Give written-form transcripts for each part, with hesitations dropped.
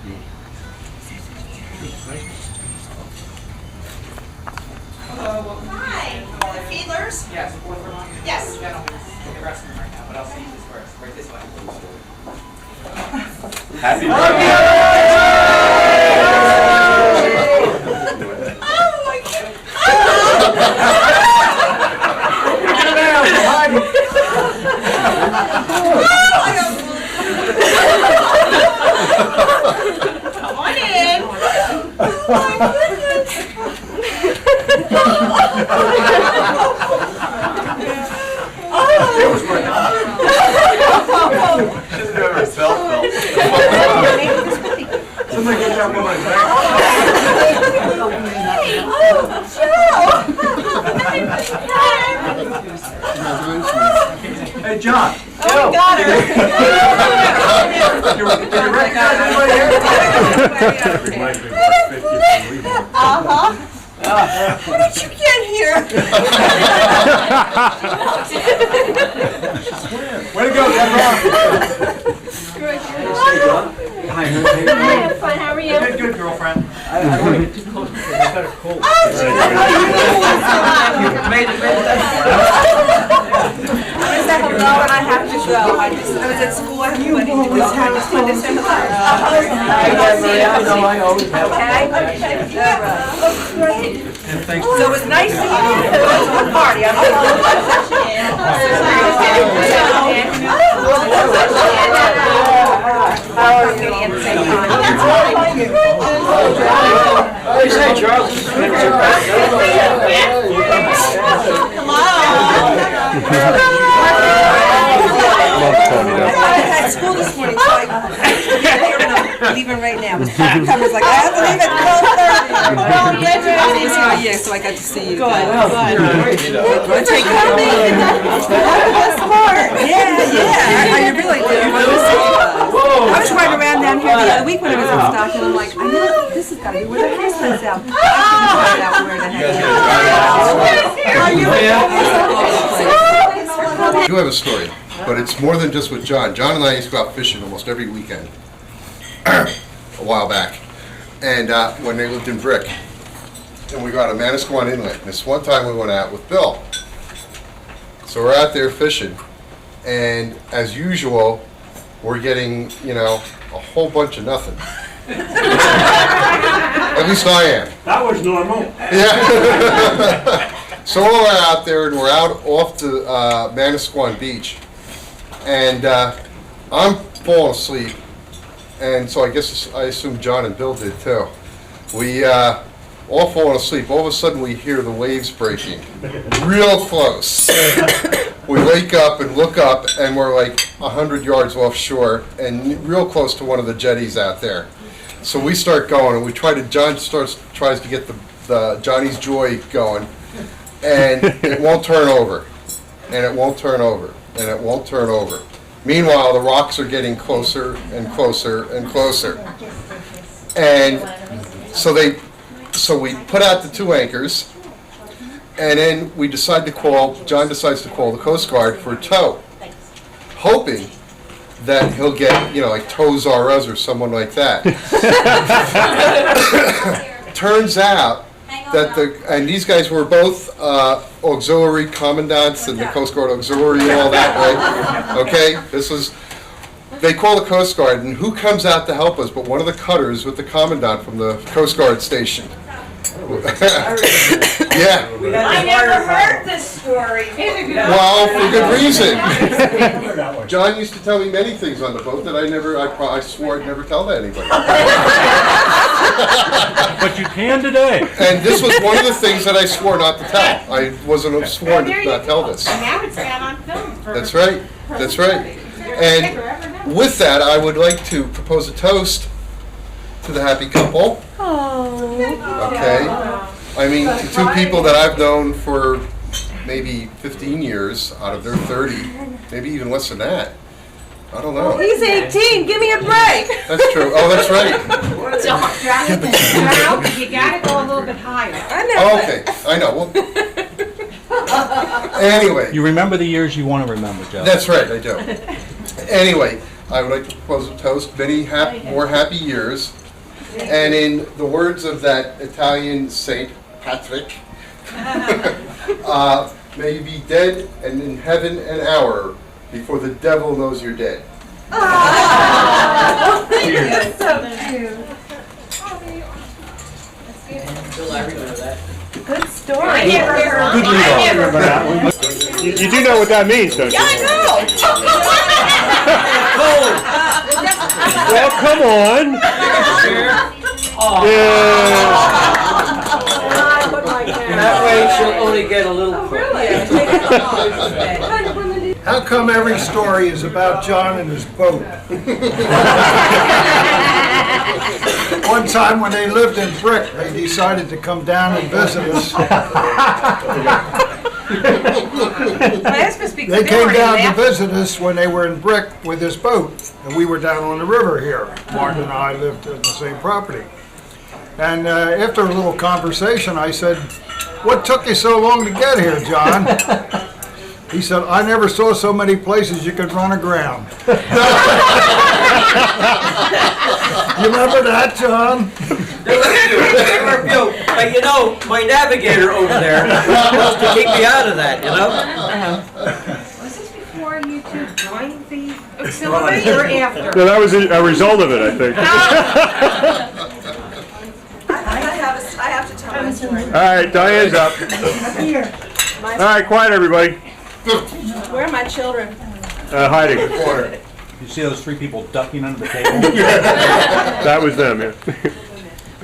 Hi. The Fiedlers? Yes. Yes. Gentlemen in the restroom right now, but I'll see you first. Right this way. Happy Oh my Come on in. Oh my goodness. She's never herself felt. Somebody get that woman back. Hey, John. Oh, we got her. You recognize anybody here? Uh-huh. How did you get here? Way to go, Deborah. Hi, I'm fine. How are you? Good, good, girlfriend. I don't want to get too close because I've got a cold. I said hello and I have to go. I was at school. Everybody was having fun to say hello. I always have. Okay. So it was nice to meet you. It was a party. I'm How are you? At the same time. What do you say, Charles? I had school this morning, so I'm leaving right now. I was like, I have to leave at 12:30. Yeah, so I got to see you. Good. Want to take care of me? That's smart. Yeah. I really did. I was riding around down here the other week when I was in Stockton. I'm like, I know this has got to be where the house is out. I couldn't find out where the heck it is. I do have a story, but it's more than just with John. John and I used to go out fishing almost every weekend a while back, and when they lived in Brick, and we got to Manasquan Inlet. And this one time we went out with Bill, so we're out there fishing, and as usual, we're getting, a whole bunch of nothing. At least I am. That was normal. Yeah. So we're out there, and we're out off the Manasquan Beach, and I'm falling asleep, and so I assume John and Bill did too. We all falling asleep. All of a sudden, we hear the waves breaking, real close. We wake up and look up, and we're like 100 yards offshore, and real close to one of the jetties out there. So we start going, and John tries to get the Johnny's Joy going. And it won't turn over, and it won't turn over, and it won't turn over. Meanwhile, the rocks are getting closer and closer and closer. And so we put out the 2 anchors, and then John decides to call the Coast Guard for a tow, hoping that he'll get, like Tows R Us or someone like that. Turns out that and these guys were both auxiliary commandants in the Coast Guard Auxiliary and all that, right? Okay, they call the Coast Guard, and who comes out to help us but one of the cutters with the commandant from the Coast Guard station. Yeah. I never heard this story. Well, for good reason. John used to tell me many things on the boat that I swore I'd never tell to anybody. But you can today. And this was one of the things that I swore not to tell. I wasn't sworn to not tell this. Now it's got on film. That's right. That's right. And with that, I would like to propose a toast to the happy couple. Okay. I mean, to 2 people that I've known for maybe 15 years out of their 30, maybe even less than that. I don't know. He's 18. Give me a break. That's true. Oh, that's right. You gotta go a little bit higher. Oh, okay. I know. Well, anyway. You remember the years you want to remember, Joe. That's right, I do. Anyway, I would like to propose a toast, many more happy years. And in the words of that Italian saint, Patrick, may you be dead and in heaven an hour before the devil knows you're dead. Oh, you're so cute. Bill, I remember that. Good story. Good lead off. You do know what that means, don't you? I know. Well, come on. Yeah. That way she'll only get a little How come every story is about John and his boat? One time when they lived in Brick, they decided to come down and visit us. They came down to visit us when they were in Brick with his boat, and we were down on the river here. Martin and I lived in the same property. And after a little conversation, I said, "What took you so long to get here, John?" He said, "I never saw so many places you could run aground." You remember that, John? But you know, my navigator over there wants to keep me out of that, you know? Was this before you two joined the auxiliary or after? No, that was a result of it, I think. I have to tell my story. All right, Diane's up. All right, quiet, everybody. Where are my children? Hiding. You see those three people ducking under the table? That was them, yeah.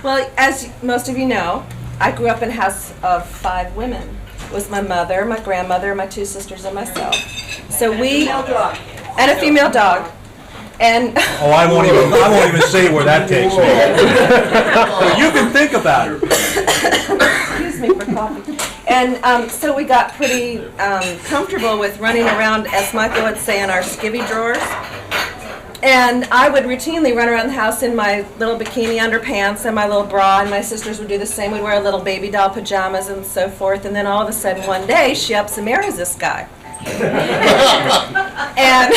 Well, as most of you know, I grew up in a house of 5 women. It was my mother, my grandmother, my 2 sisters, and myself. So we and a female dog. And Oh, I won't even say where that takes me. But you can think about it. excuse me for coffee. And so we got pretty comfortable with running around, as Michael would say, in our skivvy drawers. And I would routinely run around the house in my little bikini underpants and my little bra, and my sisters would do the same. We'd wear little baby doll pajamas and so forth. And then all of a sudden one day, she ups and marries this guy. And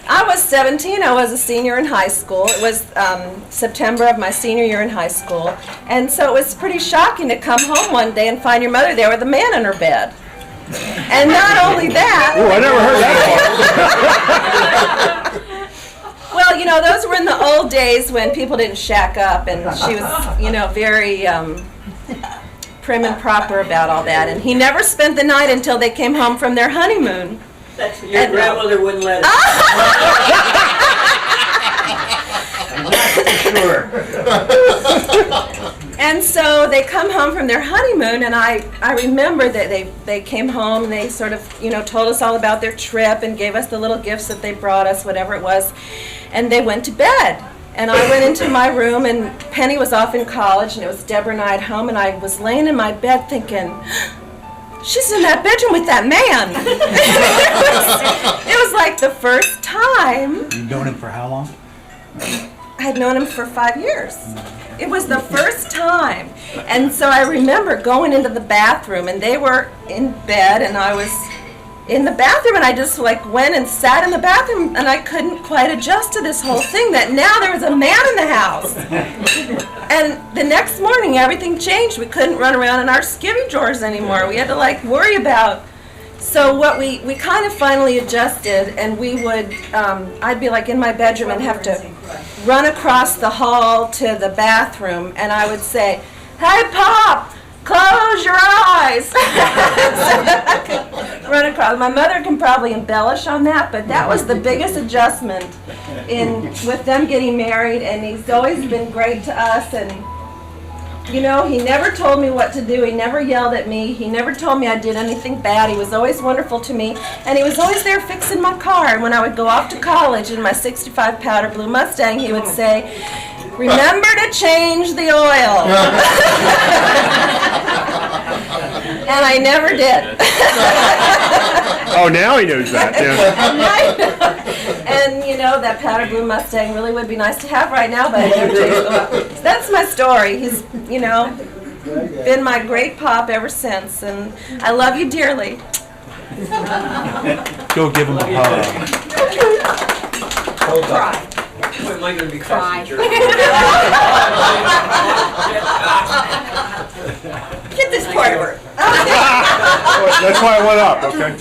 I was 17, I was a senior in high school. It was September of my senior year in high school. And so it was pretty shocking to come home one day and find your mother there with a man in her bed. And not only that... Oh, I never heard that part. Well, you know, those were in the old days when people didn't shack up, and she was, you know, very prim and proper about all that. And he never spent the night until they came home from their honeymoon. Your grandmother wouldn't let it. Sure. And so they come home from their honeymoon, and I remember that they came home and they sort of, you know, told us all about their trip and gave us the little gifts that they brought us, whatever it was, and they went to bed. And I went into my room, and Penny was off in college, and it was Deborah and I at home, and I was laying in my bed thinking, she's in that bedroom with that man. It was like the first time. You've known him for how long? I had known him for 5 years. It was the first time. And so I remember going into the bathroom, and they were in bed, and I was in the bathroom, and I just like went and sat in the bathroom, and I couldn't quite adjust to this whole thing that now there was a man in the house. And the next morning everything changed. We couldn't run around in our skivvy drawers anymore. We had to like worry about. So what we kind of finally adjusted, and we would, I'd be like in my bedroom and have to run across the hall to the bathroom, and I would say, "Hey, Pop, close your eyes." So that I could run across. My mother can probably embellish on that, but that was the biggest adjustment with them getting married, and he's always been great to us. And you know, he never told me what to do. He never yelled at me. He never told me I did anything bad. He was always wonderful to me, and he was always there fixing my car. And when I would go off to college in my '65 powder blue Mustang, he would say, "Remember to change the oil." And I never did. Oh, now he knows that. Yeah. And you know, that powder blue Mustang really would be nice to have right now, but I never changed the oil. So that's my story. He's, you know, been my great pop ever since, and I love you dearly. Go give him a hug. Cry. What am I gonna be Cry. crossing Get this part of her. That's why I went up, okay?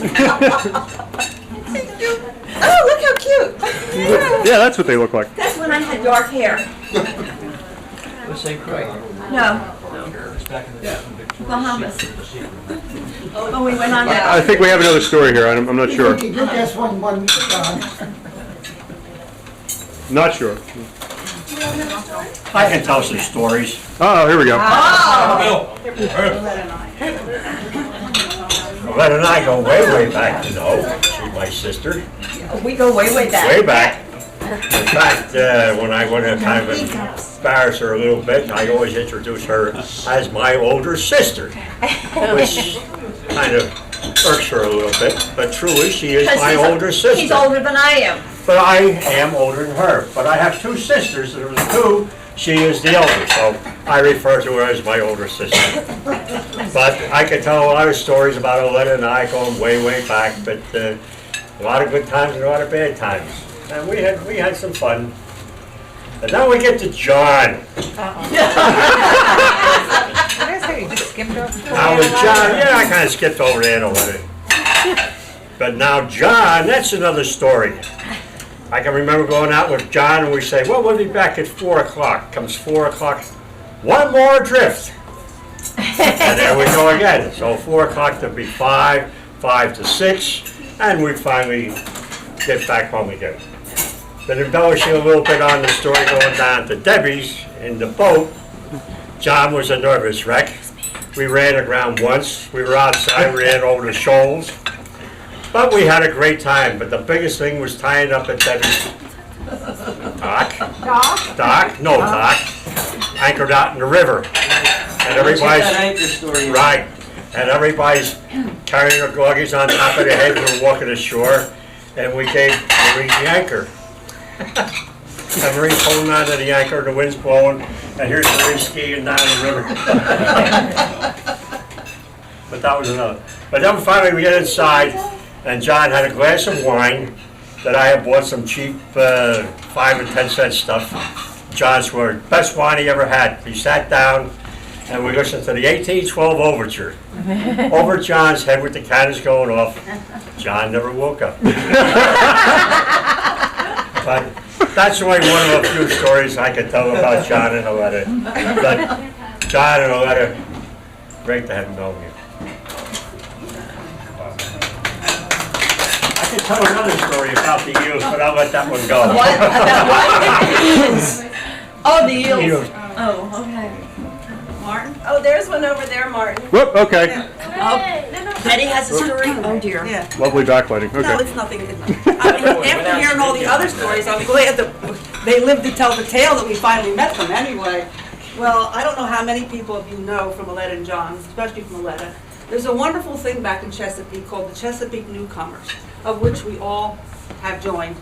Oh, look how cute. Yeah, that's what they look like. That's when I had dark hair. Let's say cry. No, Bahamas. Oh, we went on that. I think we have another story here, I'm not sure. You guess one, Not sure. I can tell some stories. Oh, here we go. Aletta and I go way, way back, you know. She's my sister. We go way, way back. Way back. In fact, when I want to kind of embarrass her a little bit, I always introduce her as my older sister, which kind of irks her a little bit. But truly, she is my older sister. He's older than I am. But I am older than her. But I have two sisters. There was two. She is the elder, so I refer to her as my older sister. But I could tell a lot of stories about Aletta and I going way, way back. But a lot of good times and a lot of bad times. And we had some fun. And now we get to John. Now with John, yeah, I kind of skipped over there and Aletta. But now John, that's another story. I can remember going out with John and we say, well, we'll be back at 4 o'clock. Comes 4 o'clock, one more drift. And there we go again. So 4 o'clock to be 5, 5 to 6, and we finally get back home again. But embellishing a little bit on the story going down to Debbie's in the boat, John was a nervous wreck. We ran aground once. We were outside, we ran over the shoals. But we had a great time. But the biggest thing was tying up at Debbie's dock. Dock? No dock. Anchored out in the river. And everybody's that anchor story. right. And everybody's carrying their doggies on top of their head. We were walking ashore, and we gave Marie the anchor. And Marie's holding on to the anchor, the wind's blowing, and here's Marie skiing down the river. But that was another. But then finally we get inside, and John had a glass of wine that I had bought some cheap 5 and 10 cent stuff. John swore, best wine he ever had. He sat down, and we listened to the 1812 Overture. Over John's head with the cannons going off. John never woke up. But that's only one of a few stories I can tell about John and Aletta. But John and Aletta, great to have known you. I could tell another story about the eels, but I'll let that one go. What? About what? Oh, the eels. Eels. Oh, okay. Martin? Oh, there's one over there, Martin. Whoop, okay. Betty has a story? Oh, dear. Yeah. Lovely backlighting, No, okay. it's nothing. I mean, after hearing all the other stories, I'm glad that they lived to tell the tale that we finally met them anyway. Well, I don't know how many people of you know from Aletta and John, especially from Aletta. There's a wonderful thing back in Chesapeake called the Chesapeake Newcomers, of which we all have joined.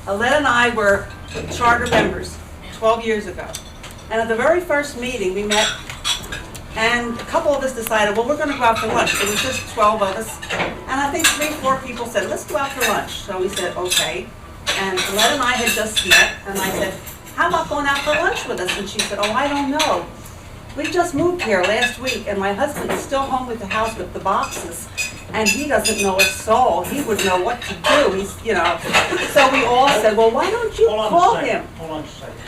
Aletta and I were charter members 12 years ago. And at the very first meeting, we met, and a couple of us decided, well, we're going to go out for lunch. It was just 12 of us. And I think 3 or 4 people said, let's go out for lunch. So we said, okay. And Aletta and I had just met, and I said, how about going out for lunch with us? And she said, oh, I don't know. We just moved here last week, and my husband is still home with the house with the boxes. And he doesn't know a soul. He would know what to do. He's, you know. So we all said, well, why don't you call him? Hold on just a second.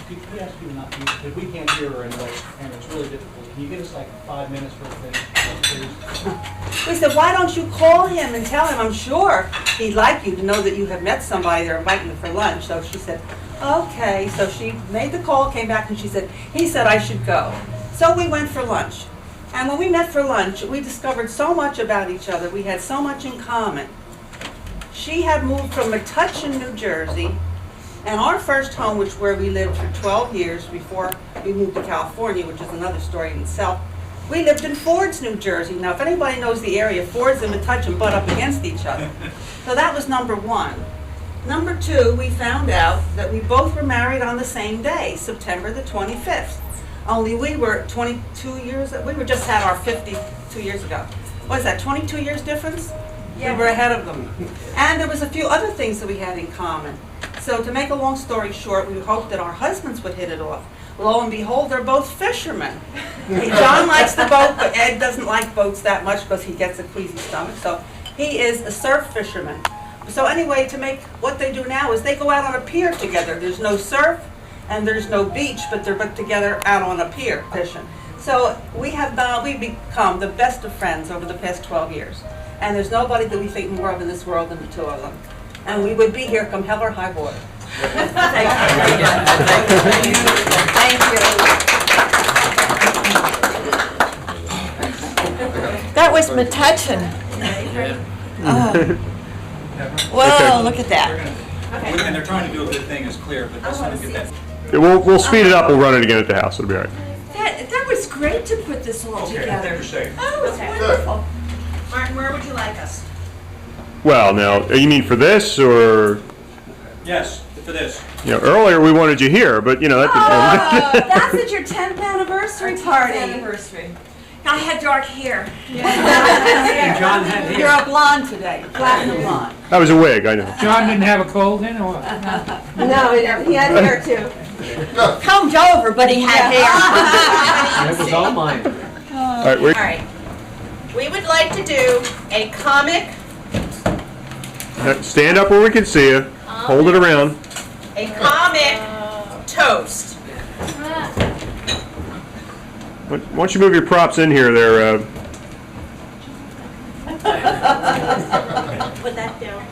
Could we ask you not to, because we can't hear her anyway, and it's really difficult. Can you give us like 5 minutes for a thing, please? We said, why don't you call him and tell him, I'm sure he'd like you to know that you have met somebody, they're inviting you for lunch. So she said, okay. So she made the call, came back, and she said, he said I should go. So we went for lunch. And when we met for lunch, we discovered so much about each other. We had so much in common. She had moved from Metuchen, New Jersey, and our first home, which where we lived for 12 years before we moved to California, which is another story in itself, we lived in Fords, New Jersey. Now, if anybody knows the area, Fords and Metuchen butt up against each other. So that was number 1. Number 2, we found out that we both were married on the same day, September the 25th. Only we were 22 years, we were just had our 52 years ago. What is that, 22 years difference? We were ahead of them. And there was a few other things that we had in common. So to make a long story short, we hoped that our husbands would hit it off. Lo and behold, they're both fishermen. John likes the boat, but Ed doesn't like boats that much because he gets a queasy stomach. So he is a surf fisherman. So anyway, to make what they do now is they go out on a pier together. There's no surf and there's no beach, but they're put together out on a pier fishing. So we've become the best of friends over the past 12 years. And there's nobody that we think more of in this world than the two of them. And we would be here come hell or high water. Thank you. That was Metuchen. Whoa, look at that. And they're trying to do a good thing, it's clear, but let's not get that. Yeah, we'll speed it up. We'll run it again at the house. It'll be all right. That was great to put this all together. Oh, it's wonderful. Martin, where would you like us? Well, now, you mean for this, or, Yes, for this. earlier we wanted you here, but, that didn't. That's at your 10th anniversary party. I had dark hair. And John had You're hair. a blonde today, platinum blonde. That was a wig, I know. John didn't have a cold then, or what? No, he had hair too. Combed over, but he had hair. That was all mine. All right, All right. We would like to do a comic, stand up where we can see you. Hold it around. toast. Why don't you move your props in here there? Put that down. Put them down.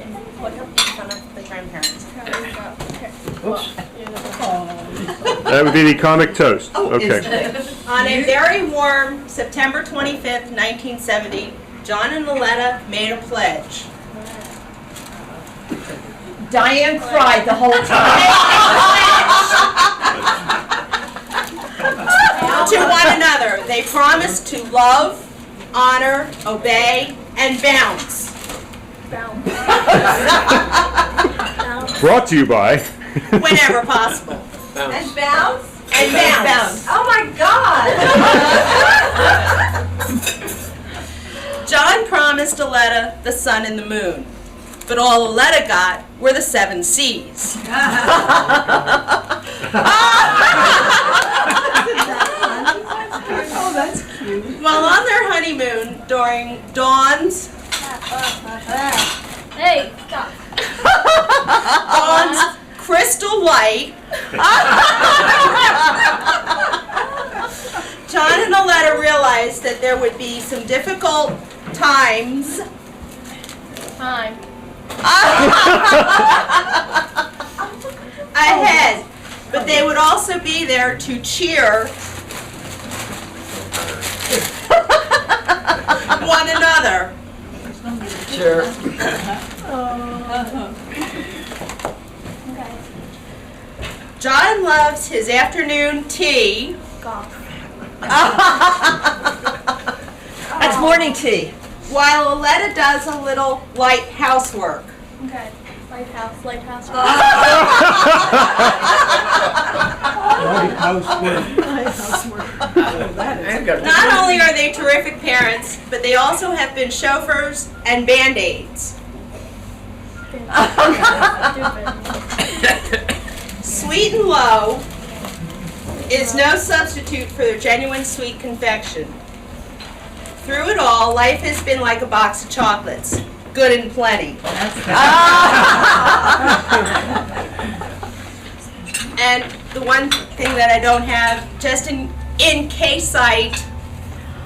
And put them in front of the grandparents. That would be the comic toast. Okay. On a very warm September 25th, 1970, John and Aletta made a pledge. Diane cried the whole time. To one another, they promised to love, honor, obey, and bounce. Brought to you by. Whenever possible. And bounce? And bounce. Oh my God! John promised Aletta the sun and the moon, but all Aletta got were the 7 seas. Oh, that's cute. While on their honeymoon during Dawn's crystal light, John and Aletta realized that there would be some difficult times ahead, but they would also be there to cheer one another. Sure. John loves his afternoon tea. That's morning tea. While Aletta does a little light housework. Okay. Lighthouse. Not only are they terrific parents, but they also have been chauffeurs and band-aids. Sweet and low is no substitute for their genuine sweet confection. Through it all, life has been like a box of chocolates. Good and plenty. And the one thing that I don't have, just in case I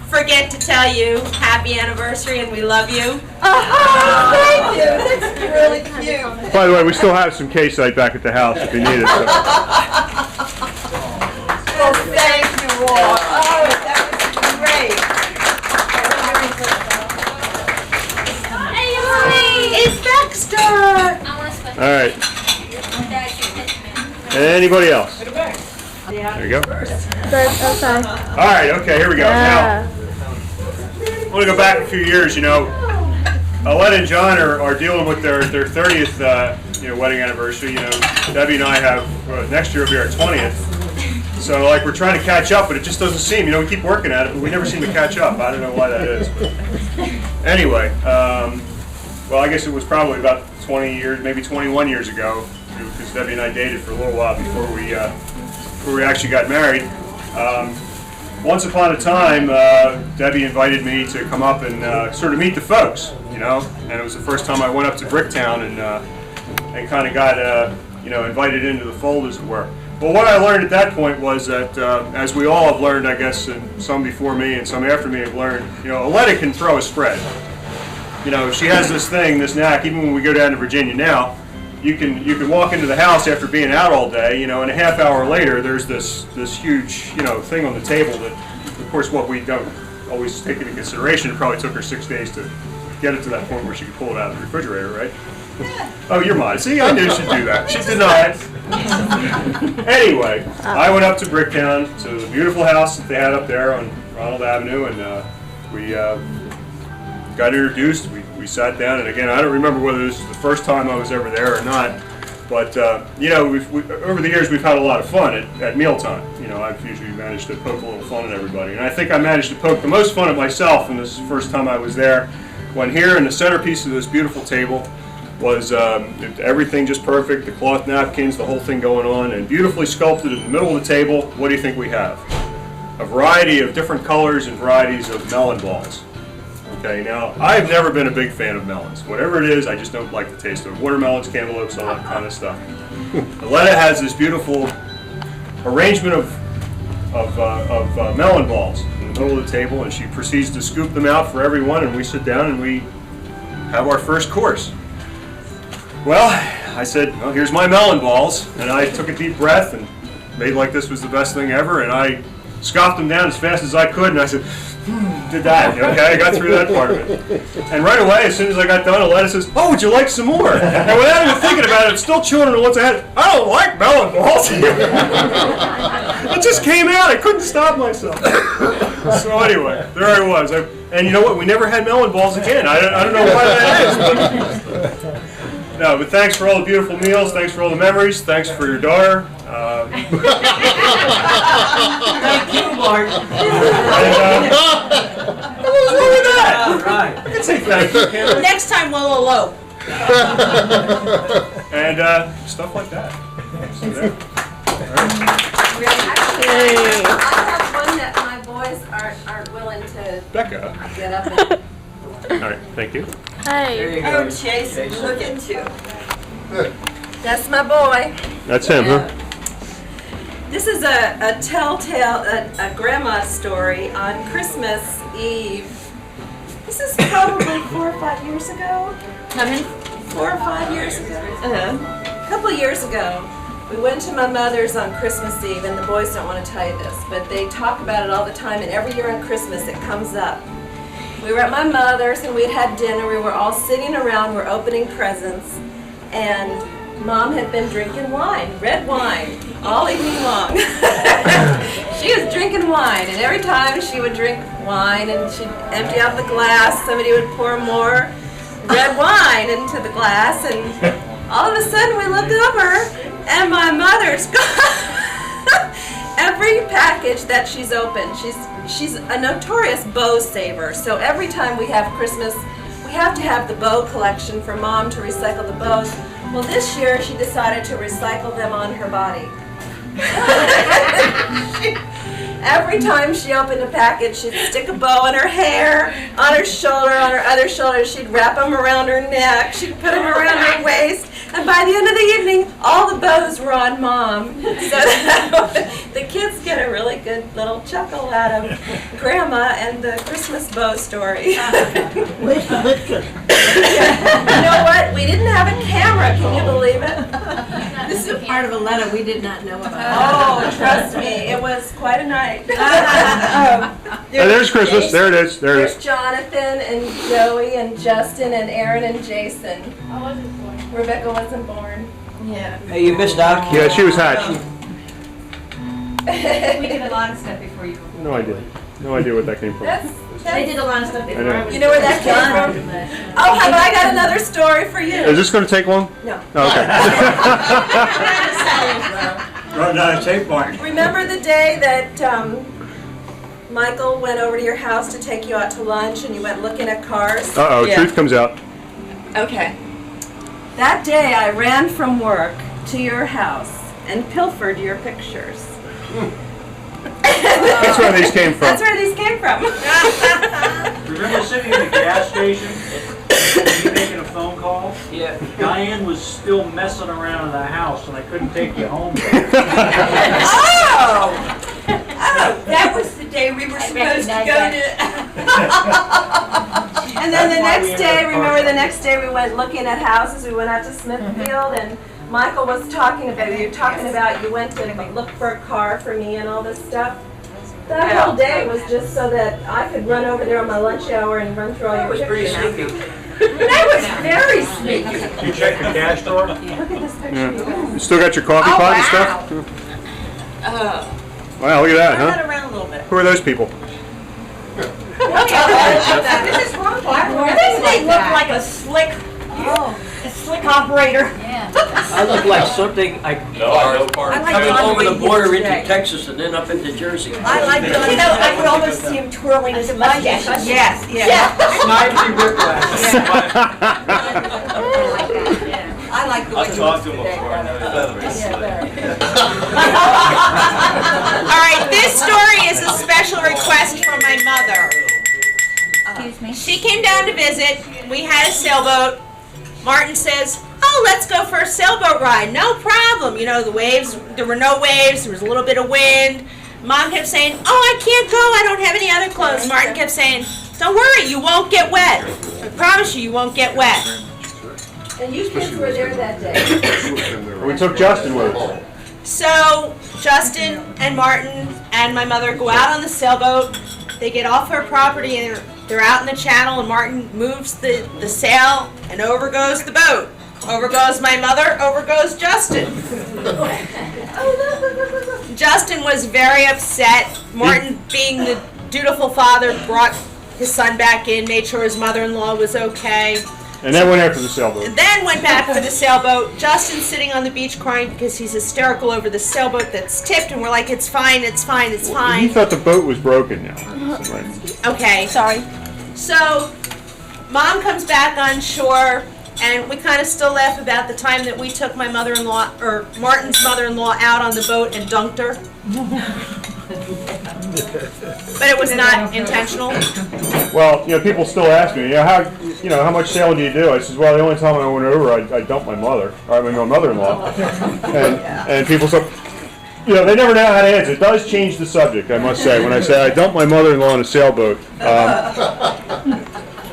forget to tell you, happy anniversary and we love you. Thank you. That's really cute. By the way, we still have some K-Site back at the house if you need it. So. Oh, thank you all. Oh, that was great. It's Baxter! All right. Anybody else? There you go. All right. Okay. Here we go. Now, I want to go back a few years. Aletta and John are dealing with their 30th wedding anniversary. Debbie and I have next year will be our 20th. So like we're trying to catch up, but it just doesn't seem. You know, we keep working at it, but we never seem to catch up. I don't know why that is. But anyway, well, I guess it was probably about 20 years, maybe 21 years ago, because Debbie and I dated for a little while before we actually got married. Once upon a time, Debbie invited me to come up and sort of meet the folks, you know, and it was the first time I went up to Bricktown and kind of got, you know, invited into the fold, as it were. Well, what I learned at that point was that, as we all have learned, I guess, and some before me and some after me have learned, you know, Aletta can throw a spread. You know, she has this thing, this knack, even when we go down to Virginia now, you can walk into the house after being out all day, you know, and a half hour later, there's this huge, you know, thing on the table that, of course, what we don't always take into consideration, it probably took her 6 days to get it to that point where she could pull it out of the refrigerator, right? Oh, you're mine. See, I knew she'd do that. She denied. Anyway, I went up to Bricktown, to the beautiful house that they had up there on Ronald Avenue, and we got introduced. We sat down, and again, I don't remember whether this was the first time I was ever there or not, but you know, over the years we've had a lot of fun at mealtime. You know, I've usually managed to poke a little fun at everybody, and I think I managed to poke the most fun at myself, and this is the first time I was there, when here in the centerpiece of this beautiful table was everything just perfect, the cloth napkins, the whole thing going on, and beautifully sculpted in the middle of the table. What do you think we have? A variety of different colors and varieties of melon balls. Okay, now, I've never been a big fan of melons. Whatever it is, I just don't like the taste of it. Watermelons, cantaloupes, all that kind of stuff. Aletta has this beautiful arrangement of melon balls in the middle of the table, and she proceeds to scoop them out for everyone, and we sit down and we have our first course. Well, I said, well, here's my melon balls, and I took a deep breath and made like this was the best thing ever, and I scoffed them down as fast as I could, and I said, did that, okay, I got through that part of it. And right away, as soon as I got done, Aletta says, oh, would you like some more? And without even thinking about it, I'm still chewing on what's ahead. I don't like melon balls. It just came out, I couldn't stop myself. So anyway, there I was. And you know what, we never had melon balls again. I don't know why that is. But, no, but thanks for all the beautiful meals, thanks for all the memories, thanks for your daughter. Thank you, Mark. What was wrong with that? All right. I can say thank you, can't I? Next time we'll elope. And stuff like that. So there. Actually, I have one that my boys aren't willing to Becca. get up and... All right, thank you. There you go. Jason, look at you. That's my boy. That's him, huh? This is a telltale, a grandma story on Christmas Eve. This is probably 4 or 5 years ago. How many? 4 or 5 years ago. A couple of years ago, we went to my mother's on Christmas Eve, and the boys don't want to tell you this, but they talk about it all the time, and every year on Christmas it comes up. We were at my mother's, and we'd had dinner. We were all sitting around, we're opening presents, and Mom had been drinking wine, red wine, all evening long. She was drinking wine, and every time she would drink wine and she'd empty out the glass, somebody would pour more red wine into the glass, and all of a sudden we look over, and my mother's got every package that she's opened. She's a notorious bow saver, so every time we have Christmas, we have to have the bow collection for Mom to recycle the bows. Well, this year she decided to recycle them on her body. Every time she opened a package, she'd stick a bow in her hair, on her shoulder, on her other shoulder. She'd wrap them around her neck. She'd put them around her waist. And by the end of the evening, all the bows were on Mom. So the kids get a really good little chuckle out of Grandma and the Christmas bow story. Where's the picture? You know what? We didn't have a camera. Can you believe it? This is a part of Aletta we did not know about. Oh, trust me, it was quite a night. There's Christmas. There it is. There it There's is. Jonathan and Joey and Justin and Aaron and Jason. I wasn't born. Rebecca wasn't born. Yeah. Hey, you missed out. Yeah, she was hatched. We did a lot of stuff before you. No idea. No idea what that came from. They did a lot of stuff before I was. You know where that came from? Oh, have I got another story for you? Is this going to take long? No. Oh, okay. Run down a tape barn. Remember the day that Michael went over to your house to take you out to lunch and you went looking at cars? Uh-oh, Yeah. truth comes out. Okay. That day I ran from work to your house and pilfered your pictures. That's where these came from. That's where these came from. Remember sitting in the gas station, and you making a phone call? Yeah. Diane was still messing around in the house, and I couldn't take you home. Oh! Oh, that was the day we were supposed to go to. And then the next day, remember the next day we went looking at houses, we went out to Smithfield and Michael was talking about, you were talking about you went to look for a car for me and all this stuff. That whole day was just so that I could run over there on my lunch hour and run through all your That was pretty pictures. sneaky. That was very sneaky. You checked the cash drawer? Look at this picture. You guys. You still got your coffee Oh, pot and wow. stuff? Wow, look at that, Turn huh? that around a little bit. Who are those people? This is wrong. Doesn't he look like a slick operator? I look like something I like coming John over the Wayne border into today. Texas and then up into Jersey. I like John. You know, I could almost see him twirling his mustache. Yes, yes. Snidely whiplash. I like the way you Talk to him before I know he's All right, this story is a special request from my mother. Excuse me. She came down to visit. We had a sailboat. Martin says, "Oh, let's go for a sailboat ride. No problem. You know, the waves, there were no waves. There was a little bit of wind." Mom kept saying, "Oh, I can't go. I don't have any other clothes." Martin kept saying, "Don't worry, you won't get wet. I promise you won't get wet." And you kids were there that day. We took Justin with us. So Justin and Martin and my mother go out on the sailboat. They get off our property and they're out in the channel, and Martin moves the sail, and over goes the boat. Over goes my mother, over goes Justin. Justin was very upset. Martin, being the dutiful father, brought his son back in, made sure his mother-in-law was okay. And then went after the sailboat. And then went back for the sailboat. Justin's sitting on the beach crying because he's hysterical over the sailboat that's tipped, and we're like, it's fine, it's fine, it's He fine. thought the boat was broken now. Okay. Sorry. So, Mom comes back on shore, and we kind of still laugh about the time that we took my mother-in-law, or Martin's mother-in-law, out on the boat and dunked her. But it was not intentional. Well, you know, people still ask me, how much sailing do you do? I says, well, the only time I went over, I dumped my my mother-in-law. And people say, they never know how to answer. It does change the subject, I must say. When I say I dumped my mother-in-law in a sailboat,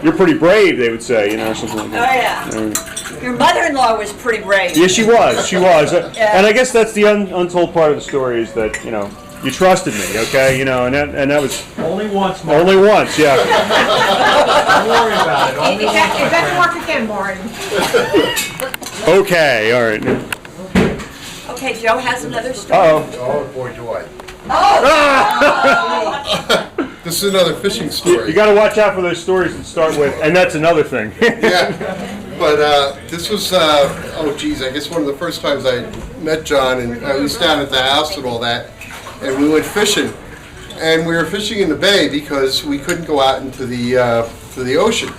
you're pretty brave, they would say, something like that. Oh, yeah. Your mother-in-law was pretty brave. Yeah, she was. And I guess that's the untold part of the story is that, you trusted me, okay? And that was Only once, Mark. only once, yeah. Don't worry about it. Only It once. doesn't work again, Martin. Okay, all right. Okay, Joe has another story. Uh-oh. Oh, boy, do I. Oh! This is another fishing story. You got to watch out for those stories that start with, and that's another thing. Yeah, but this was, I guess one of the first times I met John, and I was down at the house and all that, and we went fishing. And we were fishing in the bay because we couldn't go out into the ocean.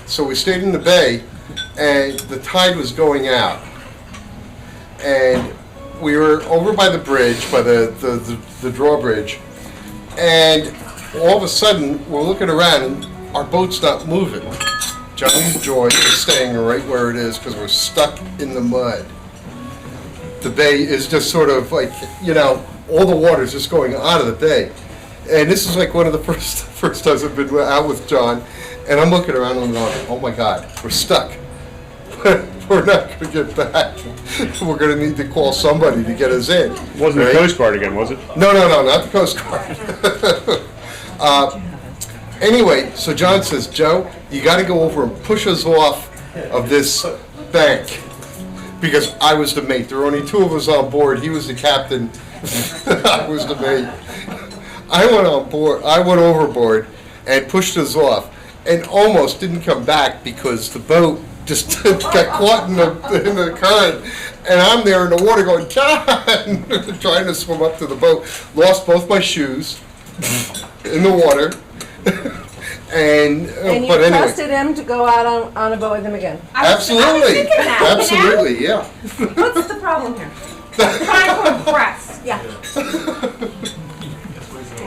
So we stayed in the bay, and the tide was going out. And we were over by the bridge, by the drawbridge, and all of a sudden we're looking around and our boat's not moving. Johnny's Joy is staying right where it is because we're stuck in the mud. The bay is just sort of like, all the water's just going out of the bay. And this is like one of the first times I've been out with John, and I'm looking around and I'm going, oh my God, we're stuck. We're not going to get back. We're going to need to call somebody to get us in. Wasn't the Coast Guard again, was it? No, not the Coast Guard. Anyway, so John says, Joe, you got to go over and push us off of this bank. Because I was the mate. There were only two of us on board. He was the captain. I was the mate. I went overboard and pushed us off and almost didn't come back because the boat just got caught in the current, and I'm there in the water going, John, trying to swim up to the boat. Lost both my shoes in the water. And you but anyway, trusted him to go out on a boat with him again? absolutely, absolutely, yeah. What's the problem here? Trying to impress. Yeah.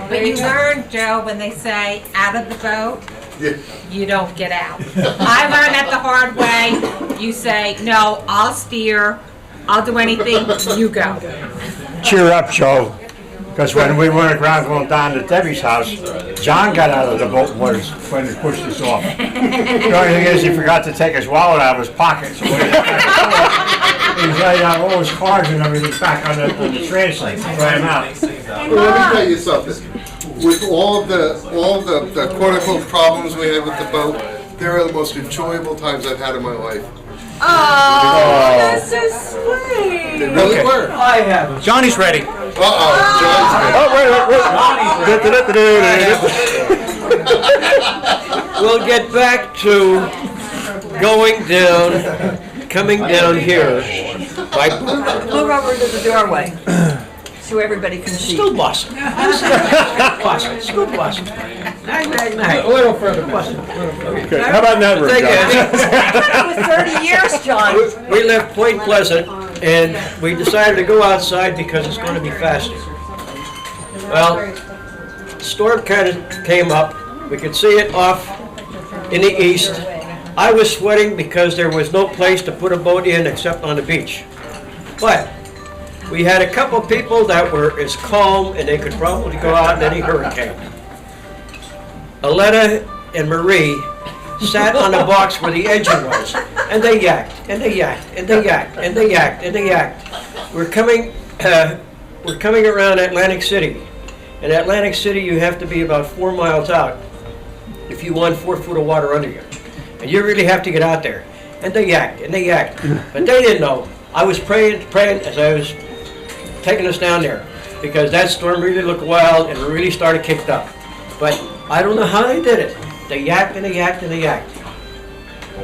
But you learn, Joe, when they say out of the boat, Yeah. you don't get out. I learned that the hard way. You say, no, I'll steer, I'll do anything, you go. Cheer up, Joe. Because when we went around going down to Debbie's house, John got out of the boat when he pushed us off. The only thing is he forgot to take his wallet out of his pocket. So he laid out all his cards and everything back on the translate. Throw him out. Well, let me tell you something. With all of the quote-unquote problems we had with the boat, they are the most enjoyable times I've had in my life. Oh, that's so sweet. They really were. I have. Johnny's ready. We'll get back to going down, coming down here. Move over to the doorway so everybody can see. Still bossing. Still bossing. A little further bossing. Okay, how about that room, John? It was 30 years, John. We left Point Pleasant and we decided to go outside because it's going to be faster. Well, the storm kind of came up. We could see it off in the east. I was sweating because there was no place to put a boat in except on the beach. But we had a couple people that were as calm and they could probably go out in any hurricane. Aletta and Marie sat on the box where the engine was, and they yacked, and they yacked, and they yacked, and they yacked, and they yacked. We're coming around Atlantic City. In Atlantic City, you have to be about 4 miles out if you want 4 foot of water under you. And you really have to get out there. And they yacked, and they yacked. But they didn't know. I was praying as I was taking us down there, because that storm really looked wild and really started kicked up. But I don't know how they did it. They yacked, and they yacked, and they yacked.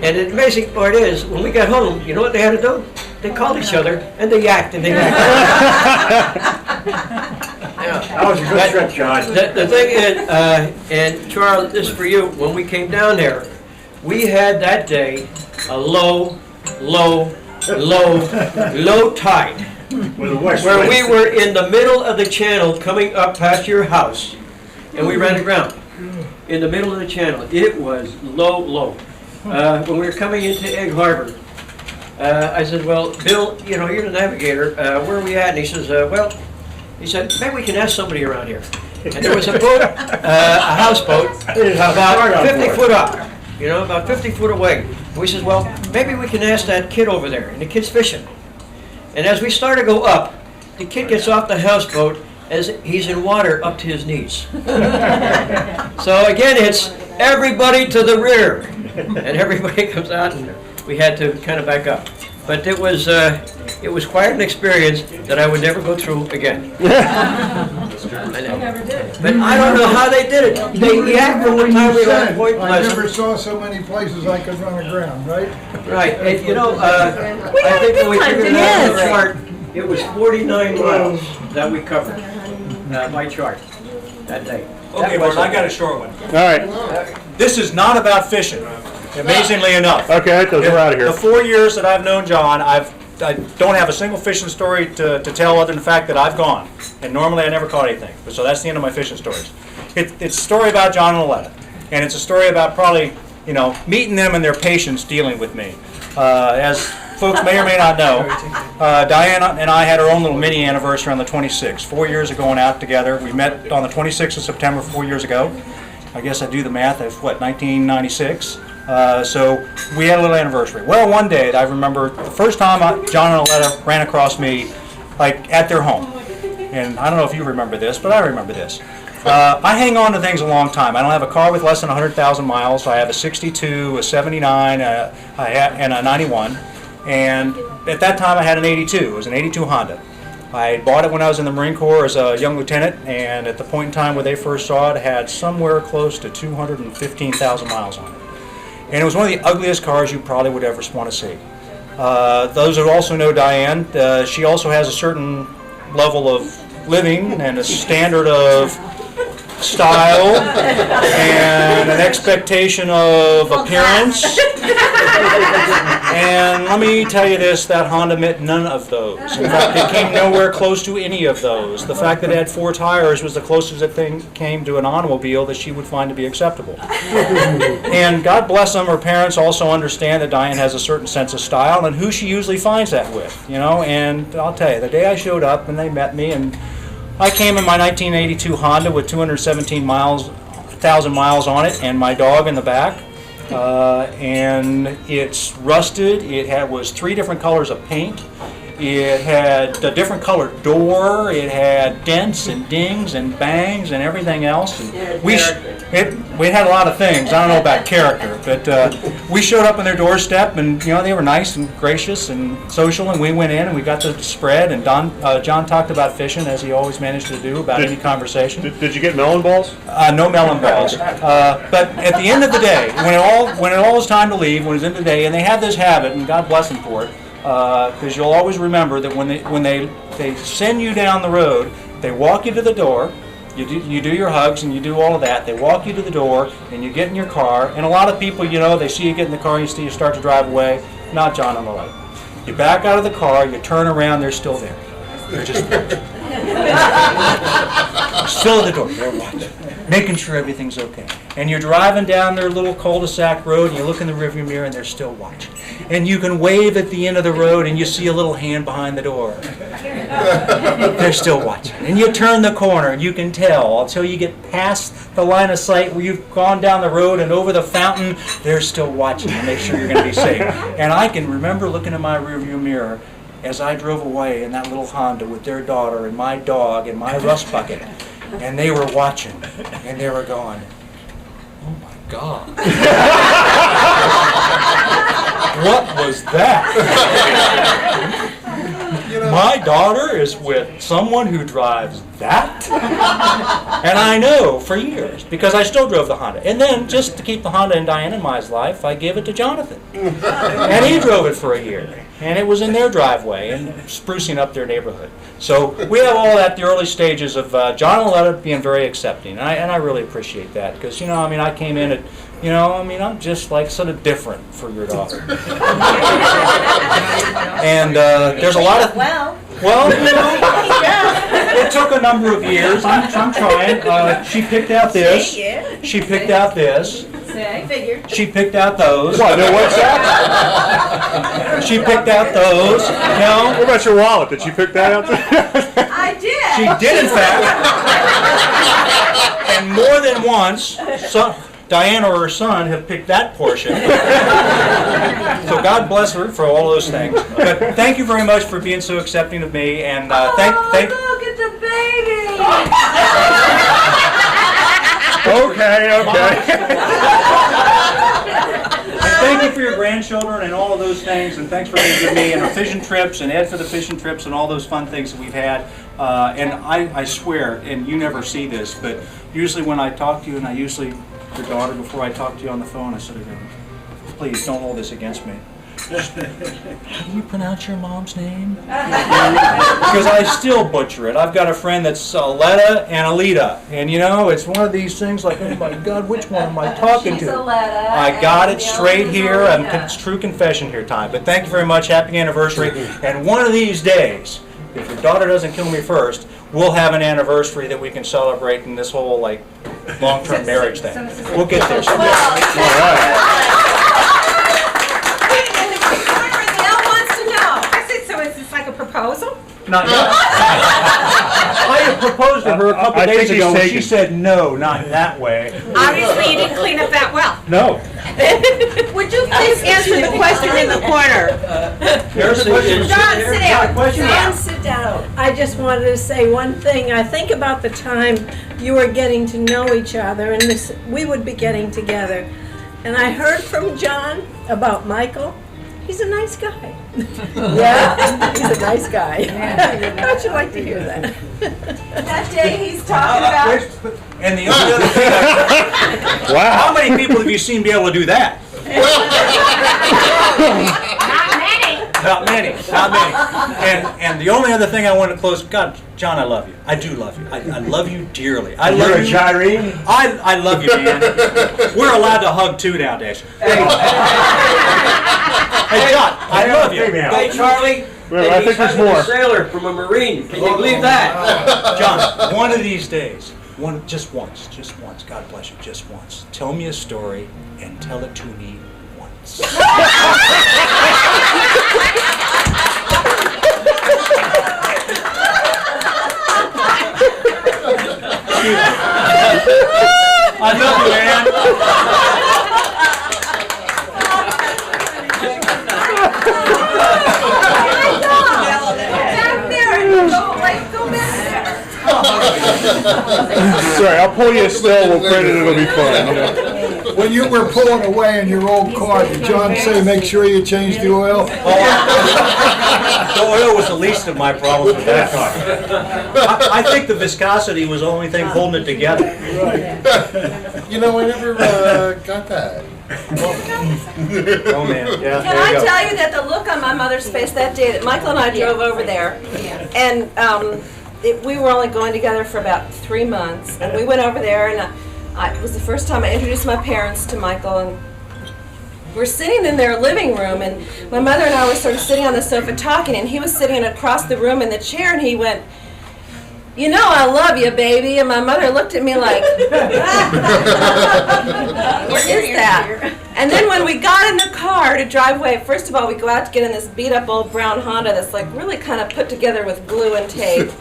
And the amazing part is, when we got home, you know what they had to do? They called each other, and they yacked, and they yacked. That was a good trip, John. The thing is, and Charles, this is for you, when we came down there, we had that day a low tide. Where we were in the middle of the channel coming up past your house, and we ran aground. In the middle of the channel. It was low. When we were coming into Egg Harbor, I said, well, Bill, you know, you're the navigator, where are we at? And he says, he said, maybe we can ask somebody around here. And there was a boat, a houseboat, about 50 foot up, you know, about 50 foot away. And we said, well, maybe we can ask that kid over there, and the kid's fishing. And as we start to go up, the kid gets off the houseboat as he's in water up to his knees. So again, it's everybody to the rear. And everybody comes out, and we had to kind of back up. But it was quite an experience that I would never go through again. I know. But I don't know how they did it. They yacked from the time we were at Point I Pleasant. never saw so many places I could run aground, right? Right, and you know, I think when we figured out the chart, it was 49 miles that we covered, by chart, that day. Okay, well, I got a short one. All right. This is not about fishing, amazingly enough. Okay, we're out of here. The 4 years that I've known John, I don't have a single fishing story to tell other than the fact that I've gone. And normally I never caught anything. So that's the end of my fishing stories. It's a story about John and Aletta. And it's a story about probably, you know, meeting them and their patience dealing with me. As folks may or may not know, Diana and I had our own little mini anniversary on the 26th. 4 years of going out together. We met on the 26th of September 4 years ago. I guess I do the math of, 1996. So we had a little anniversary. Well, one day I remember the first time John and Aletta ran across me, like at their home. And I don't know if you remember this, but I remember this. I hang on to things a long time. I don't have a car with less than 100,000 miles. I have a 62, a 79, and a 91. And at that time I had an 82. It was an 82 Honda. I bought it when I was in the Marine Corps as a young lieutenant, and at the point in time where they first saw it, had somewhere close to 215,000 miles on it. And it was one of the ugliest cars you probably would ever want to see. Those who also know Diane, she also has a certain level of living and a standard of style and an expectation of appearance. And let me tell you this, that Honda met none of those. In fact, it came nowhere close to any of those. The fact that it had 4 tires was the closest that thing came to an automobile that she would find to be acceptable. And God bless them, her parents also understand that Diane has a certain sense of style and who she usually finds that with, you know. And I'll tell you, the day I showed up and they met me, and I came in my 1982 Honda with 217,000 miles on it and my dog in the back. And it's rusted. It was 3 different colors of paint. It had a different colored door. It had dents and dings and bangs and everything else. And we had a lot of things. I don't know about character, but we showed up on their doorstep, and you know, they were nice and gracious and social. And we went in and we got the spread. And John talked about fishing, as he always managed to do, about any conversation. Did you get melon balls? No melon balls. But at the end of the day, when it all was time to leave, when it was the end of the day, and they had this habit, and God bless them for it. Because you'll always remember that when they send you down the road, they walk you to the door, you do your hugs and you do all of that, they walk you to the door and you get in your car, and a lot of people, you know, they see you get in the car, you start to drive away. Not John and Aletta. You back out of the car, you turn around, they're still there. They're just still at the door, they're watching, making sure everything's okay. And you're driving down their little cul-de-sac road and you look in the rearview mirror and they're still watching. And you can wave at the end of the road and you see a little hand behind the door. They're still watching. And you turn the corner and you can tell until you get past the line of sight where you've gone down the road and over the fountain, they're still watching to make sure you're going to be safe. And I can remember looking in my rearview mirror as I drove away in that little Honda with their daughter and my dog and my rust bucket. And they were watching and they were going, oh my God. What was that? My daughter is with someone who drives that? And I know for years, because I still drove the Honda. And then, just to keep the Honda in Diane and my life, I gave it to Jonathan. And he drove it for a year. And it was in their driveway and sprucing up their neighborhood. So we have all that, the early stages of John and Aletta being very accepting. And I really appreciate that, because, you know, I mean, I came in at, you know, I mean, I'm just like sort of different for your daughter. And there's a lot of... Well, you know, it took a number of years. I'm trying. She picked out this. She picked out this. She picked out those. What, no WhatsApp? She picked out those. No. What about your wallet? Did she pick that out? I did. She did, in fact. And more than once, Diane or her son have picked that portion. So God bless her for all those things. But thank you very much for being so accepting of me. And thank. Look at the baby. Okay. And thank you for your grandchildren and all of those things, and thanks for being with me and our fishing trips and Ed for the fishing trips and all those fun things that we've had. And I swear, and you never see this, but usually when I talk to you, and I usually, your daughter, before I talk to you on the phone, I sort of go, please don't hold this against me. How do you pronounce your mom's name? Because I still butcher it. I've got a friend that's Aletta and Aletta, and you know, it's one of these things like, oh my God, which one am I talking She's to? Aletta, I got it and straight here, and Aletta. it's true confession here time. But thank you very much, happy anniversary, and one of these days, if your daughter doesn't kill me first, we'll have an anniversary that we can celebrate in this whole like long-term marriage thing. We'll get there someday. All right. Proposal? Not yet. I had proposed to her a couple days ago, and she said no, not in that way. Obviously, you didn't clean up that well. No. Would you please answer the question in the corner? There's a question. John, sit down. John, sit down. I just wanted to say one thing. I think about the time you were getting to know each other, and we would be getting together. And I heard from John about Michael. He's a nice guy. Yeah, he's a nice guy. How'd you like to hear that? That day he's talking about... And the only other thing, wow. How many people have you seen be able to do that? Not many. And the only other thing I want to close, God, John, I love you. I do love you. I love you dearly. I love You're a you. gyrene? I love you, man. We're allowed to hug too nowadays. Hey, John, I love you. Hey, Charlie. Well, I think there's more. A sailor from a Marine. Can you believe that? John, one of these days, just once, God bless you, just once. Tell me a story and tell it to me once. I love you, man. Sorry, I'll pull you still. We'll print it. It'll be fun. When you were pulling away in your old car, did John say make sure you change the oil? The oil was the least of my problems with that car. I think the viscosity was the only thing holding it together. You know, I never got that. Oh man, yeah. Can I tell you that the look on my mother's face that day that Michael and I drove over there, and we were only going together for about 3 months, and we went over there, and it was the first time I introduced my parents to Michael, and we're sitting in their living room, and my mother and I were sort of sitting on the sofa talking, and he was sitting across the room in the chair, and he went, "You know I love you, baby," and my mother looked at me like, what is that? And then when we got in the car to drive away, first of all, we go out to get in this beat-up old brown Honda that's like really kind of put together with glue and tape,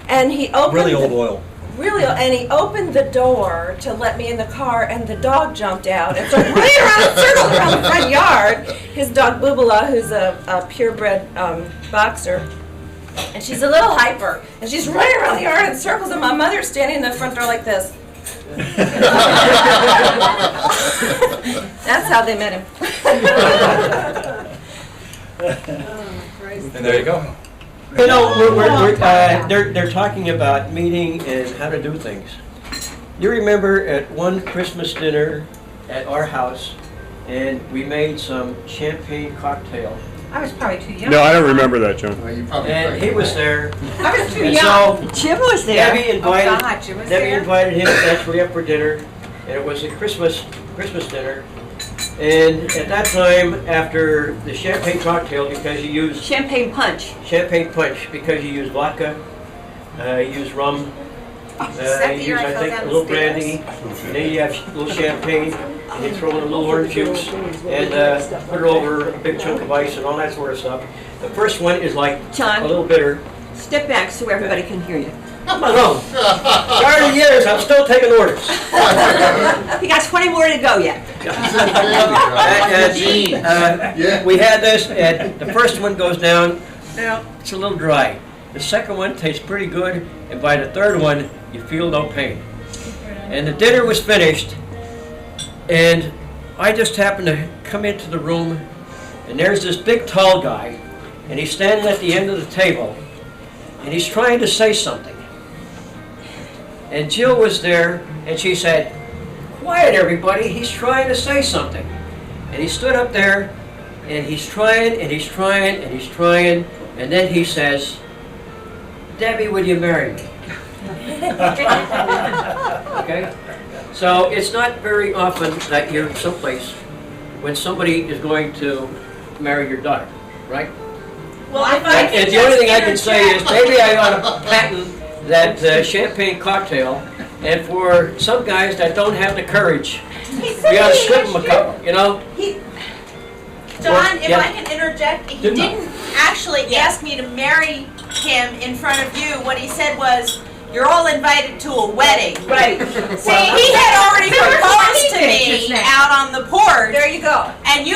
and he opened Really old oil. and he opened the door to let me in the car, and the dog jumped out and started running around in circles around the front yard. His dog Boobala, who's a purebred boxer, and she's a little hyper, and she's running around the yard in circles, and my mother's standing in the front door like this. That's how they met him. And there you go. You know, they're talking about meeting and how to do things. You remember at one Christmas dinner at our house, and we made some champagne cocktail. I was probably too young. No, I don't remember that, John. And he was there. I was too And young. so Jim was there. Debbie invited, Oh God, Jim was there. invited him actually up for dinner, and it was a Christmas dinner. And at that time, after the champagne cocktail, because you use Champagne punch. because you use vodka, you use rum, Is that the you year use I I fell think down a the little stairs? brandy, and then you have a little champagne, and you throw in a little orange juice, and put it over a big chunk of ice and all that sort of stuff. The first one is like John. a little bitter. Step back so everybody can hear you. Come on. 30 years, I'm still taking orders. You got 20 more to go yet. We had this, and the first one goes down, now it's a little dry. The second one tastes pretty good, and by the third one, you feel no pain. And the dinner was finished, and I just happened to come into the room, and there's this big tall guy, and he's standing at the end of the table, and he's trying to say something. And Jill was there, and she said, "Quiet, everybody, he's trying to say something." And he stood up there, and he's trying, and he's trying, and he's trying, and then he says, "Debbie, will you marry me?" Okay? So it's not very often that you're someplace when somebody is going to marry your daughter, right? Well, if I And can the only just thing I can say is interject. maybe I ought to patent that champagne cocktail, and for some guys that don't have the courage, we ought to slip them a couple, you know? John, if Yeah. I can interject, he Good didn't actually ask me to marry him in front of you. What he said was, "You're all invited to a wedding." Right. See, he had already proposed to me out on the porch. There you go. And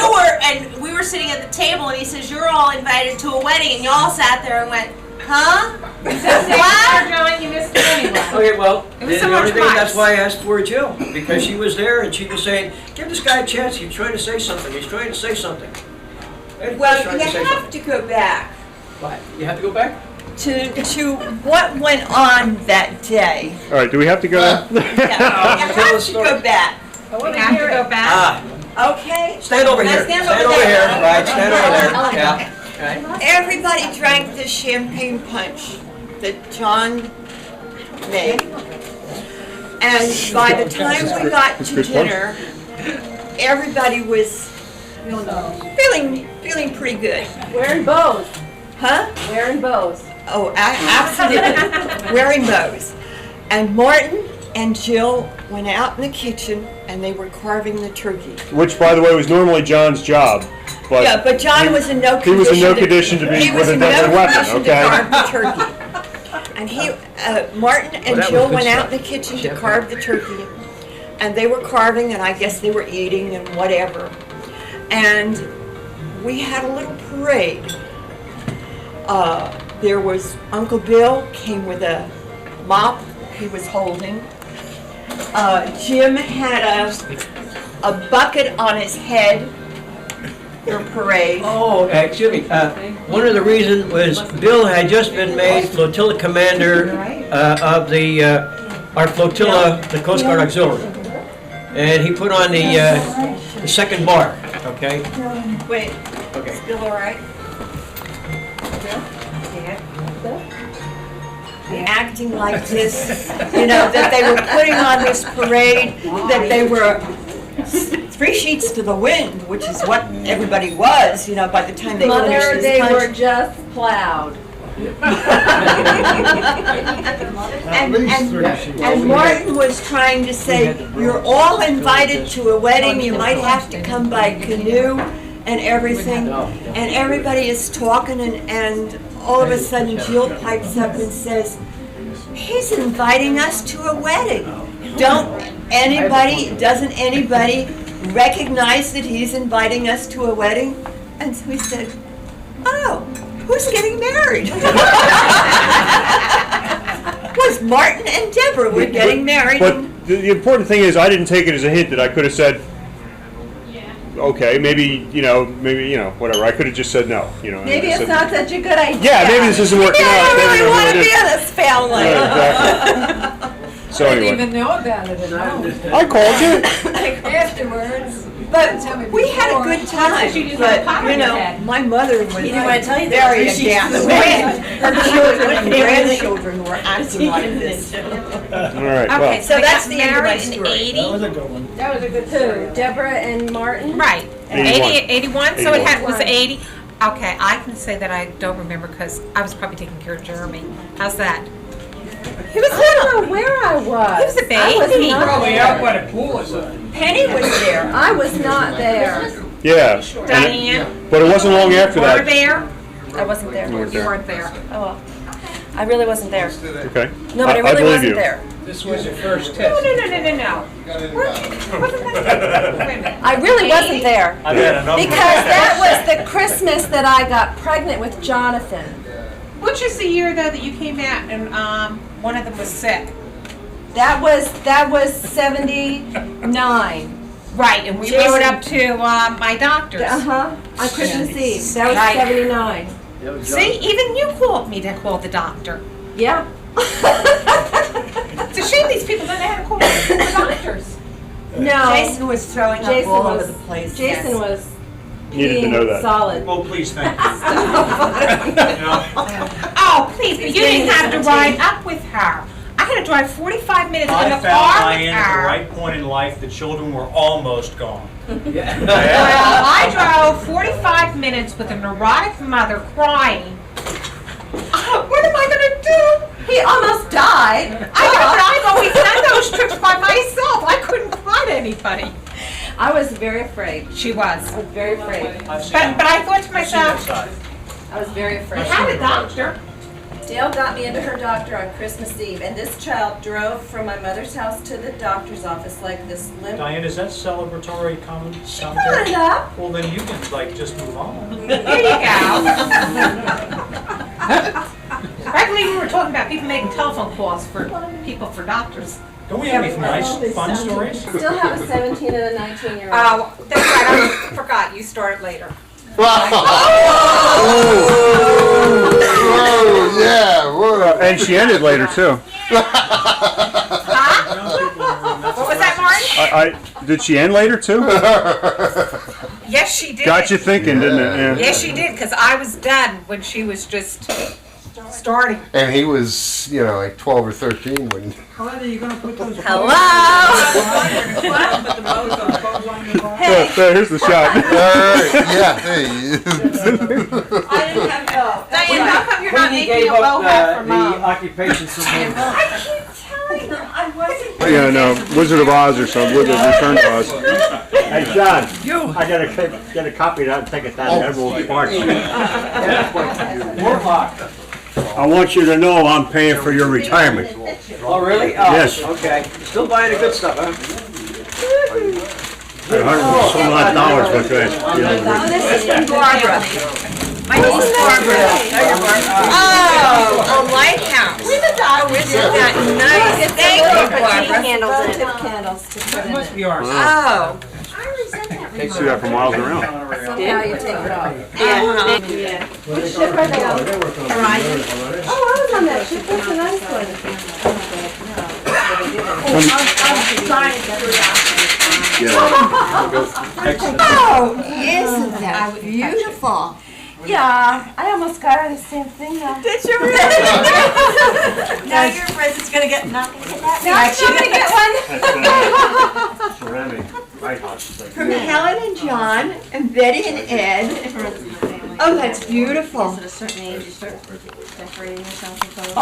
we were sitting at the table, and he says, "You're all invited to a wedding," and y'all sat there and went, "Huh?" You missed it anyway. Okay, well, It was the so only much thing, fun. that's why I asked for Jill, because she was there and she was saying, "Give this guy a chance, he's trying to say something, he's trying to say something." He's Well, trying you to say have something. to go back What? You have to go back? to what went on that day. All right, do we have to go now? You have to go back. You have to go back. Okay. Stand over here. Stand over here. Right, stand over there. Yeah. Right. Everybody drank the champagne punch that John made. And by the time we got to dinner, everybody was feeling pretty good. Wearing bows. Huh? Wearing bows. Oh, absolutely. Wearing bows. And Martin and Jill went out in the kitchen and they were carving the turkey. Which, by the way, was normally John's job. But yeah, but John was in no condition. He was in no condition to be with a deadly weapon, okay? To carve the turkey. And Martin and Jill went out in the kitchen to carve the turkey. And they were carving, and I guess they were eating and whatever. And we had a little parade. There was Uncle Bill came with a mop he was holding. Jim had a bucket on his head for parade. Oh, excuse me. One of the reasons was Bill had just been made flotilla commander of our flotilla, the Coast Guard Auxiliary, and he put on the second bar. Okay. Wait. Okay. Is Bill all right? Acting like this, that they were putting on this parade, that they were 3 sheets to the wind, which is what everybody was, by the time they finished Mother, this they punch. were just plowed. And Martin was trying to say, you're all invited to a wedding, you might have to come by canoe and everything. And everybody is talking and all of a sudden Jill pipes up and says, he's inviting us to a wedding. Doesn't anybody recognize that he's inviting us to a wedding? And so we said, oh, who's getting married? Was Martin and Deborah were getting married. But the important thing is I didn't take it as a hint that I could have said, okay, maybe, whatever. I could have just said no, Maybe it's not such a good idea. Yeah, maybe this isn't working out. I really want to be in this family. Yeah, exactly. So I anyway. didn't even know about it at all. I called you. Afterwards. But we had a good time. But, my mother was very against her children and grandchildren were acting like this. All right. Okay, so that's the end of my in story. 80. That was a good Who? Deborah and Martin? Right. 81. 81, so it was 80. Okay, I can say that I don't remember because I was probably taking care of Jeremy. How's that? He was, I don't know where I was. He was a I was baby. not Probably there. out by the pool or something. Penny was there. I was not there. Yeah. Diane, But it wasn't long after you were that. there? I wasn't there. You weren't You there. weren't there. Oh well. I really wasn't there. Okay. No, but I I really believe wasn't you. there. This was your first No. test. Wait a minute. I really wasn't there. I've had a number. Because that was the Christmas that I got pregnant with Jonathan. Which is the year though that you came out and one of them was sick? That was 79. Right, and we Jason- rode up to my doctor's. On Christmas Eve. That was Right. 79. See, even you called me to call the doctor. Yeah. It's a shame these people don't know how to call the doctors. No. Jason was throwing up Jason all was- over the place. Jason was Needed to know that. solid. Oh, please, thank you. Oh, please, but you didn't have to ride up with her. I had to drive 45 minutes in I the found car with Diane at the her. right point in life. The children were almost gone. Well, I drove 45 minutes with a neurotic mother crying. What am I going to do? He almost died. I know, but I've always done those trips by myself. I couldn't find anybody. I was very afraid. She was. I was very afraid. But I thought to myself, I was very I afraid. had a doctor. Dale got me into her doctor on Christmas Eve, and this child drove from my mother's house to the doctor's office like this limp. Diane, is that celebratory Brought commentary? it up. Well, then you can just move on. There you go. I believe we were talking about people making telephone calls for people for doctors. Don't we have any nice, fun stories? Still have a 17 and a 19-year-old. Oh, that's right. I forgot. You started later. Whoa, yeah, whoa. And she ended later too. Huh? What was that, Martin? Did she end later too? Yes, she did. Got you thinking, didn't it? Yeah. Yes, she did, because I was done when she was just starting. And he was, you know, like 12 or 13 when. However, you're gonna put those. Hello? Here's the shot. Yeah, hey. Diane, how come you're not making a bow hat for the Mom? occupation for him. Yeah, no, Wizard of Oz or something. Wizard of Return to Oz. Hey, John, I gotta get a copy of that and take it down to Emerald Park. I want you to know I'm paying for your retirement. Oh, really? Oh, Yes. Okay. Still buying the good stuff, huh? $100 some odd dollars worth of it. This is from Barbara. My niece Barbara. Oh, a lighthouse. Oh, isn't that nice? Thank you, Barbara. Candles to put in it. Oh. You see that for miles around. Somehow you take it off. Yeah. Which ship are they on? Horizon. Oh, I was on that ship. That's a nice one. Oh, isn't that beautiful? Yeah, I almost got her the same thing now. Did you really? Now your present's gonna get nothing. Now I'm gonna get one. Ceramic lighthouse. From Helen and John and Betty and Ed. Oh, that's beautiful. At a certain age, you start decorating yourself with those.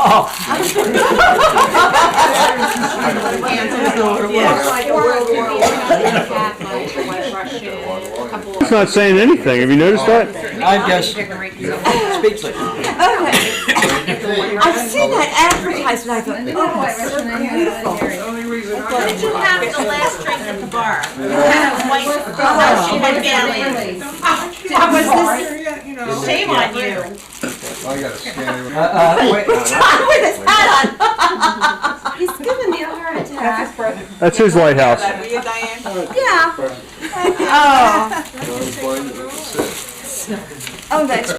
It's not saying anything. Have you noticed that? I'm just speechless. I've seen that advertisement. I thought, oh, it's so beautiful. What did you have in the last drink at the bar? White. She had family. Shame on you. I gotta scan it. John with his hat on. He's giving me a heart attack. That's his lighthouse. Yeah. Oh. Oh, that's